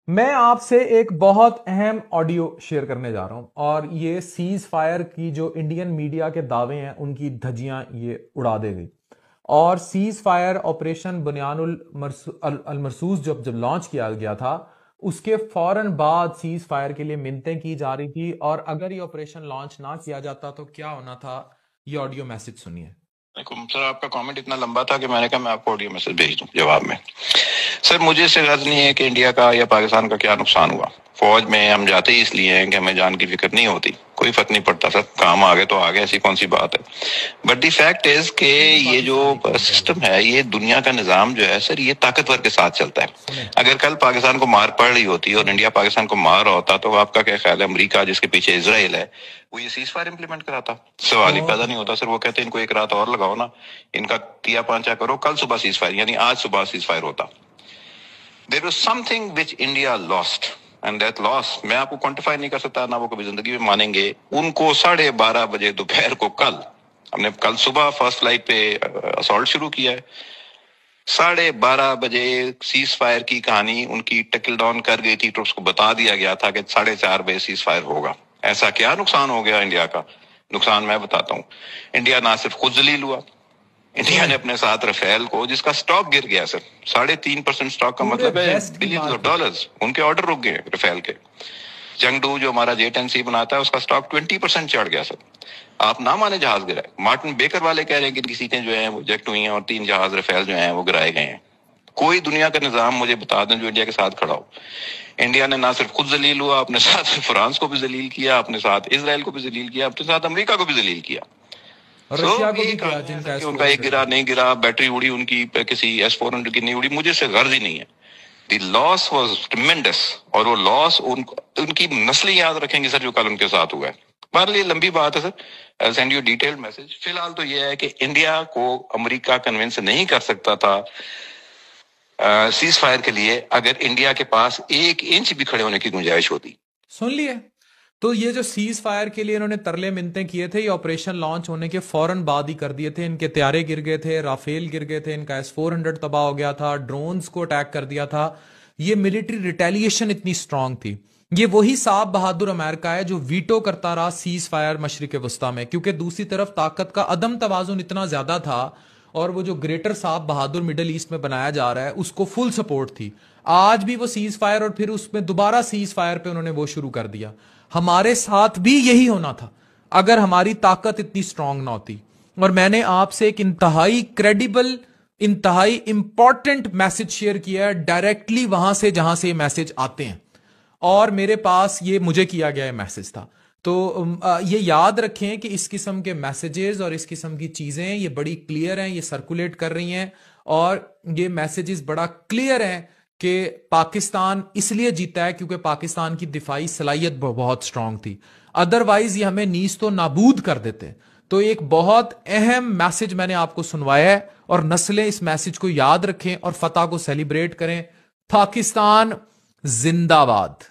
मैं आपसे एक बहुत अहम ऑडियो शेयर करने जा रहा हूं और ये सीज फायर की जो इंडियन मीडिया के दावे हैं उनकी धज्जियां ये उड़ा देगी। और सीज फायर ऑपरेशन बुनियानुल अल मरसूस जब जब लॉन्च किया गया था उसके फौरन बाद सीज फायर के लिए मिन्नतें की जा रही थी और अगर ये ऑपरेशन लॉन्च ना किया जाता तो क्या होना था। ये ऑडियो मैसेज सुनिए। सर, आपका कमेंट इतना लंबा था कि मैंने कहा मैं आपको ऑडियो मैसेज भेज दूं जवाब में। सर, मुझे इससे गर्ज नहीं है कि इंडिया का या पाकिस्तान का क्या नुकसान हुआ। फौज में हम जाते ही इसलिए हैं कि हमें जान की फिक्र नहीं होती, कोई फर्क नहीं पड़ता सर, काम आ गए तो आ गए, ऐसी कौन सी बात है। बट दी फैक्ट इज के ये जो सिस्टम है, ये दुनिया का निजाम जो है सर, ये ताकतवर के साथ चलता है। अगर कल पाकिस्तान को मार पड़ रही होती और इंडिया पाकिस्तान को मार रहा होता तो आपका क्या ख्याल है, अमरीका जिसके पीछे इसराइल है वो ये सीज फायर इंप्लीमेंट कराता? सवाल ही पैदा नहीं होता सर। वो कहते हैं इनको एक रात और लगाओ ना, इनका किया पांचा करो, कल सुबह सीज फायर, यानी आज सुबह सीज फायर होता। There was something which India lost and that loss मैं आपको क्वांटिफाई नहीं कर सकता, ना वो कभी जिंदगी में मानेंगे। उनको 12:30 बजे दोपहर को हमने कल सुबह फर्स्ट फ्लाइट पे असॉल्ट शुरू किया है। 12:30 बजे सीज फायर की कहानी उनकी टैकल डाउन कर गई थी, तो उसको बता दिया गया था कि 4:30 बजे सीज फायर होगा। ऐसा क्या नुकसान हो गया इंडिया का? नुकसान मैं बताता हूँ। इंडिया ना सिर्फ खुद जलील हुआ, इंडिया ने अपने साथ रफेल को, जिसका स्टॉक गिर गया सर, 3.5% स्टॉक का मतलब है बिलियंस ऑफ डॉलर्स, उनके ऑर्डर रुक गए रफेल के। चंगडू जो हमारा J-10C बनाता है उसका स्टॉक 20% चढ़ गया सर। आप ना माने जहाज गिरा है। मार्टिन बेकर वाले कह रहे हैं कि इनकी सीटें जो है वो जेक्ट हुई हैं और 3 जहाज रफेल जो है वो गिराए गए हैं। कोई दुनिया का निजाम मुझे बता दें जो इंडिया के साथ खड़ा हो। इंडिया ने ना सिर्फ खुद जलील हुआ, अपने साथ फ्रांस को भी जलील किया, अपने साथ इसराइल को भी जलील किया, अपने साथ अमेरिका को भी जलील किया। रशिया को भी किया, जिनका उनका एक गिरा नहीं गिरा, बैटरी उड़ी उनकी, किसी S-400 की नहीं उड़ी, मुझे से गर्ज ही नहीं है। The loss was tremendous और वो लॉस उनकी नस्लें याद रखेंगे सर जो कल उनके साथ हुआ है। बहरहाल ये लंबी बात है sir, I'll send you detailed message. फिलहाल तो ये है कि इंडिया को अमेरिका कन्विंस नहीं कर सकता था सीज फायर के लिए अगर इंडिया के पास 1 इंच भी खड़े होने की गुंजाइश होती। सुन लिए। तो ये जो सीज फायर के लिए इन्होंने तरले मिन्नतें किए थे, ये ऑपरेशन लॉन्च होने के फौरन बाद ही कर दिए थे। इनके त्यारे गिर गए थे, राफेल गिर गए थे, इनका S-400 तबाह हो गया था, ड्रोन्स को अटैक कर दिया था। ये मिलिट्री रिटेलिएशन इतनी स्ट्रांग थी। ये वही साहब बहादुर अमेरिका है जो वीटो करता रहा सीज फायर मशरिक वस्ता में, क्योंकि दूसरी तरफ ताकत का अदम तवाजुन इतना ज्यादा था और वो जो ग्रेटर साहब बहादुर मिडल ईस्ट में बनाया जा रहा है उसको फुल सपोर्ट थी। आज भी वो सीज फायर और फिर उसमें दोबारा सीज फायर पे उन्होंने वो शुरू कर दिया। हमारे साथ भी यही होना था अगर हमारी ताकत इतनी स्ट्रांग ना होती। और मैंने आपसे एक इंतहाई क्रेडिबल, इंतहाई इंपॉर्टेंट मैसेज शेयर किया है डायरेक्टली वहां से जहां से ये मैसेज आते हैं, और मेरे पास ये मुझे किया गया मैसेज था। तो ये याद रखें कि इस किस्म के मैसेजेस और इस किस्म की चीजें ये बड़ी क्लियर हैं, ये सर्कुलेट कर रही हैं और ये मैसेजेस बड़ा क्लियर हैं कि पाकिस्तान इसलिए जीता है क्योंकि पाकिस्तान की दिफाई सलाहियत बहुत स्ट्रांग थी। अदरवाइज ये हमें नीज तो नाबूद कर देते। तो एक बहुत अहम मैसेज मैंने आपको सुनवाया है और नस्लें इस मैसेज को याद रखें और फतह को सेलिब्रेट करें। पाकिस्तान जिंदाबाद।